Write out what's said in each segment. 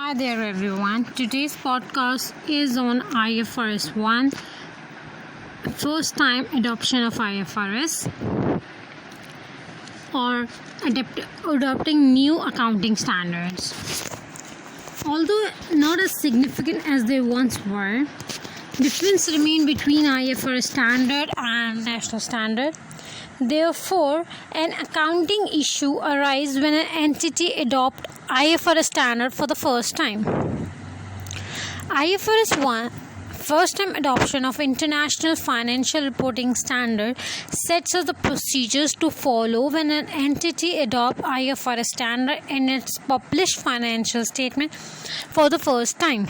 Hi there everyone. Today's podcast is on IFRS 1, first time adoption of IFRS or adopting new accounting standards. Although not as significant as they once were, difference remain between IFRS standard and national standard. Therefore, an accounting issue arises when an entity adopts IFRS standard for the first time. IFRS 1, first time adoption of International Financial Reporting Standard, sets out the procedures to follow when an entity adopts IFRS standard in its published financial statement for the first time.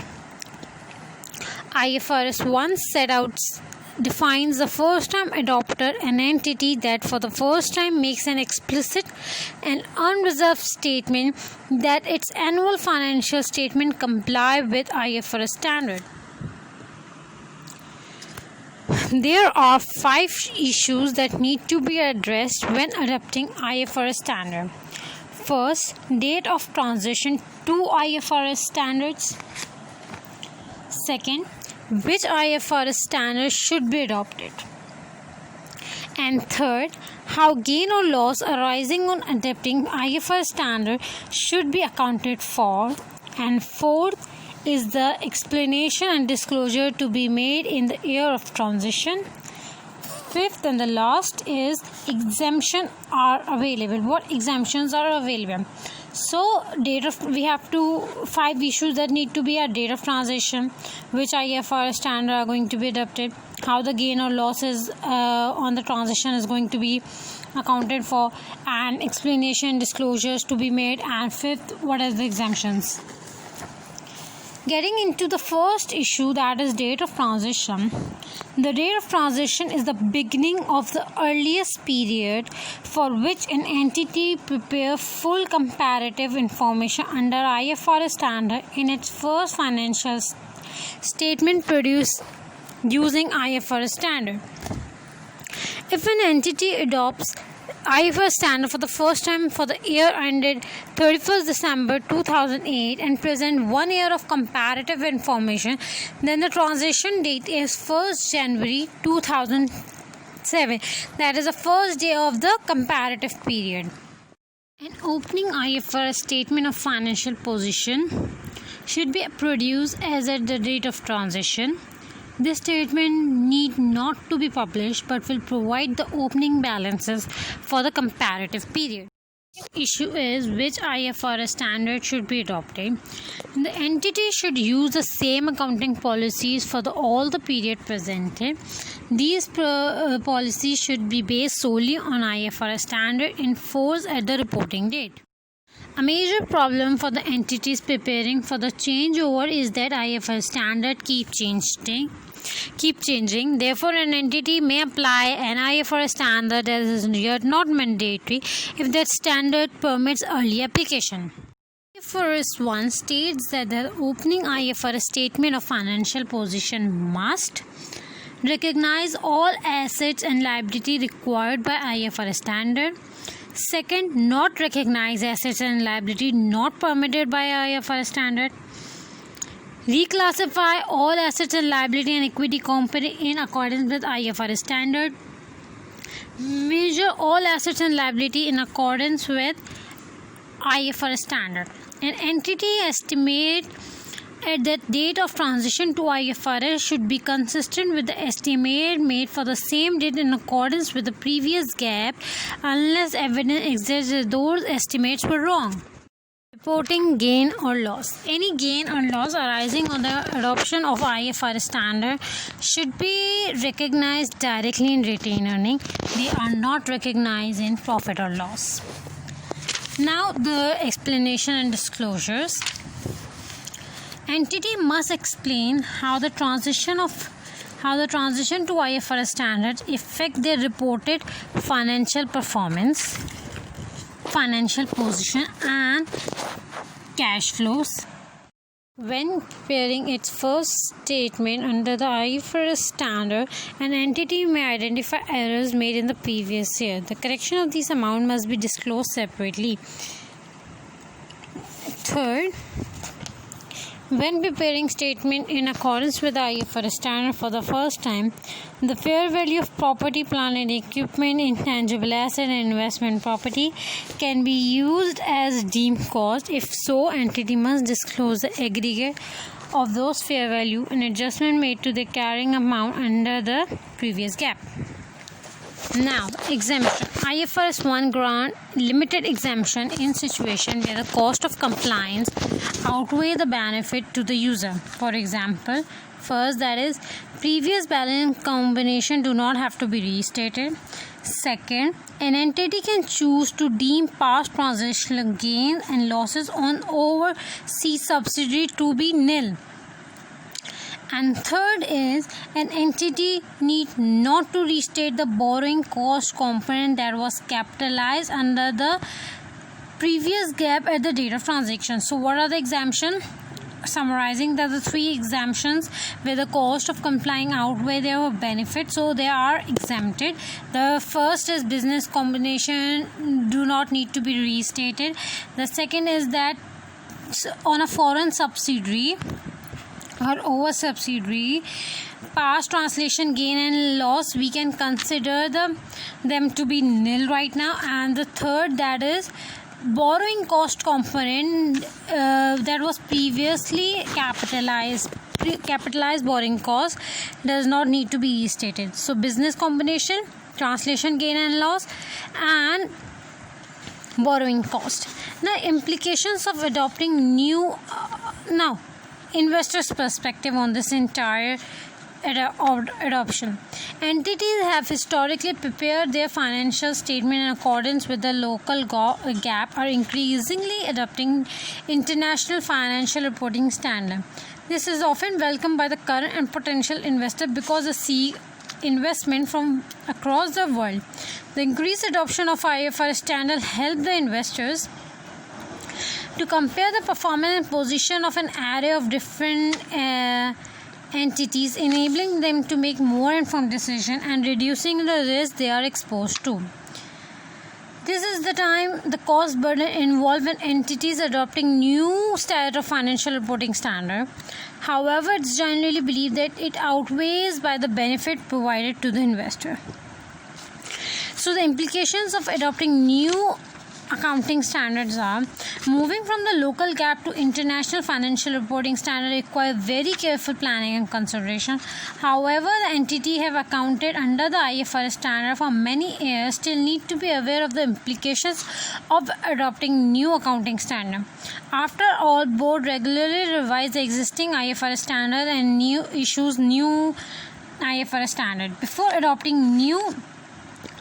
IFRS 1 defines the first time adopter, an entity that for the first time makes an explicit and unreserved statement that its annual financial statement comply with IFRS standard. There are 5 issues that need to be addressed when adopting IFRS standard. First, date of transition to IFRS standards. Second, which IFRS standard should be adopted. And third, how gain or loss arising on adopting IFRS standard should be accounted for. And fourth is the explanation and disclosure to be made in the year of transition. Fifth and the last is exemption are available. What exemptions are available? So we have 5 issues that need to be at date of transition, which IFRS standard are going to be adopted, how the gain or losses on the transition is going to be accounted for, and explanation disclosures to be made, and fifth, what are the exemptions. Getting into the first issue, that is date of transition. The date of transition is the beginning of the earliest period for which an entity prepares full comparative information under IFRS standard in its first financial statement produced using IFRS standard. If an entity adopts IFRS standard for the first time for the year ended 31st December 2008 and present 1 year of comparative information, then the transition date is 1st January 2007. That is the first day of the comparative period. An opening IFRS statement of financial position should be produced as at the date of transition. This statement need not to be published but will provide the opening balances for the comparative period. The issue is which IFRS standard should be adopted. The entity should use the same accounting policies for all the period presented. These policies should be based solely on IFRS standard in force at the reporting date. A major problem for the entities preparing for the changeover is that IFRS standard keep changing. Therefore, an entity may apply an IFRS standard that is yet not mandatory if that standard permits early application. IFRS 1 states that the opening IFRS statement of financial position must recognize all assets and liability required by IFRS standard. Second, not recognize assets and liability not permitted by IFRS standard. Reclassify all assets and liability and equity component in accordance with IFRS standard. Measure all assets and liability in accordance with IFRS standard. An entity estimate at the date of transition to IFRS should be consistent with the estimate made for the same date in accordance with the previous GAAP unless evidence exists that those estimates were wrong. Reporting gain or loss. Any gain or loss arising on the adoption of IFRS standard should be recognized directly in retained earnings. They are not recognized in profit or loss. Now the explanation and disclosures. Entity must explain how the transition to IFRS standards affect their reported financial performance, financial position, and cash flows. When preparing its first statement under the IFRS standard, an entity may identify errors made in the previous year. The correction of these amounts must be disclosed separately. Third, When preparing statement in accordance with the IFRS standard for the first time, the fair value of property, plant and equipment, intangible asset and investment property can be used as deemed cost. If so, entity must disclose the aggregate of those fair value and adjustment made to the carrying amount under the previous GAAP. Now, exemption. IFRS 1 grant limited exemption in situation where the cost of compliance outweigh the benefit to the user. For example, first, that is, previous balance combination do not have to be restated. Second, an entity can choose to deem past transactional gains and losses on overseas subsidiary to be nil. And third is, an entity need not to restate the borrowing cost component that was capitalized under the previous GAAP at the date of transaction. So what are the exemptions? Summarizing, there are the three exemptions where the cost of complying outweigh their benefit, so they are exempted. The first is business combination do not need to be restated. The second is that on a foreign subsidiary or over subsidiary, past translation gain and loss, we can consider them to be nil right now. And the third, that is borrowing cost component that was previously capitalized borrowing cost does not need to be restated. So business combination, translation gain and loss, and borrowing cost. Now, implications of adopting new now investors' perspective on this entire adoption. Entities have historically prepared their financial statement in accordance with the local GAAP, are increasingly adopting international financial reporting standard. This is often welcomed by the current and potential investor because they see investment from across the world. The increased adoption of IFRS standard help the investors to compare the performance and position of an array of different entities, enabling them to make more informed decisions and reducing the risk they are exposed to. This is the time the cost burden involved in entities adopting new standard of financial reporting standard. However, it's generally believed that it outweighs by the benefit provided to the investor. So the implications of adopting new accounting standards are: moving from the local GAAP to international financial reporting standard require very careful planning and consideration. However, the entity have accounted under the IFRS standard for many years still need to be aware of the implications of adopting new accounting standard. After all, board regularly revise the existing IFRS standard and issues new IFRS standard. Before adopting new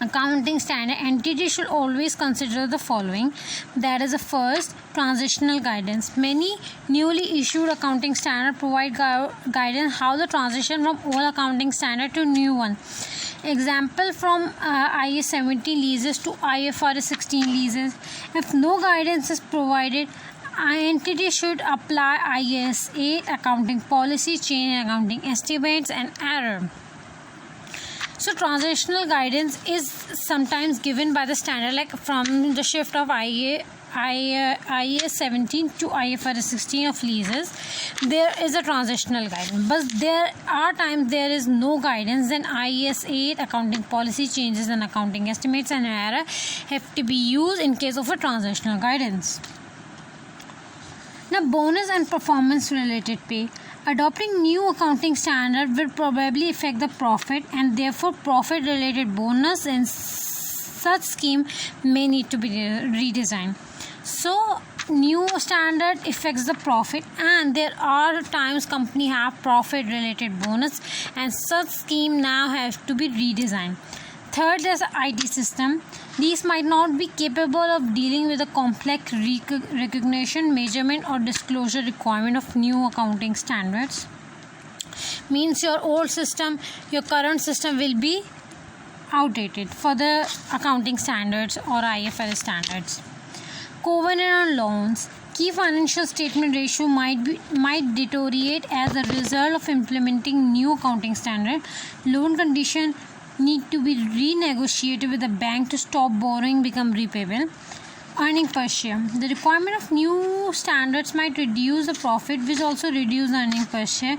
accounting standard, entity should always consider the following. That is, the first, transitional guidance. Many newly issued accounting standards provide guidance how the transition from old accounting standard to new one. Example from IAS 17 leases to IFRS 16 leases. If no guidance is provided, entity should apply IAS 8 accounting policy, change accounting estimates and error. So transitional guidance is sometimes given by the standard, like from the shift of IAS 17 to IFRS 16 of leases, there is a transitional guidance. But there are times there is no guidance, then IAS 8 accounting policy changes and accounting estimates and error have to be used in case of a transitional guidance. Now, bonus and performance related pay. Adopting new accounting standard will probably affect the profit, and therefore profit related bonus and such scheme may need to be redesigned. So new standard affects the profit, and there are times company have profit related bonus and such scheme now has to be redesigned. Third, there's IT system. These might not be capable of dealing with the complex recognition, measurement or disclosure requirement of new accounting standards. Means your old system, your current system will be outdated for the accounting standards or IFRS standards. Covenant on loans. Key financial statement ratio might deteriorate as a result of implementing new accounting standard. Loan condition need to be renegotiated with the bank to stop borrowing become repayable. Earning per share. The requirement of new standards might reduce the profit, which also reduce the earning per share.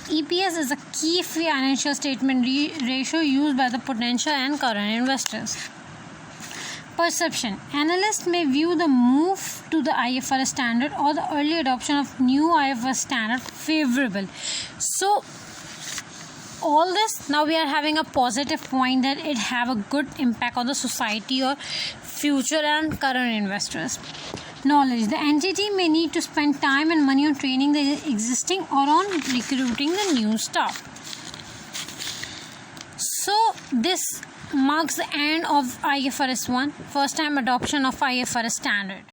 EPS is a key financial statement ratio used by the potential and current investors. Perception. Analysts may view the move to the IFRS standard or the early adoption of new IFRS standard favorable. So all this, now we are having a positive point that it have a good impact on the society or future and current investors. Knowledge. The entity may need to spend time and money on training the existing or on recruiting the new staff. So this marks the end of IFRS 1, first time adoption of IFRS standard.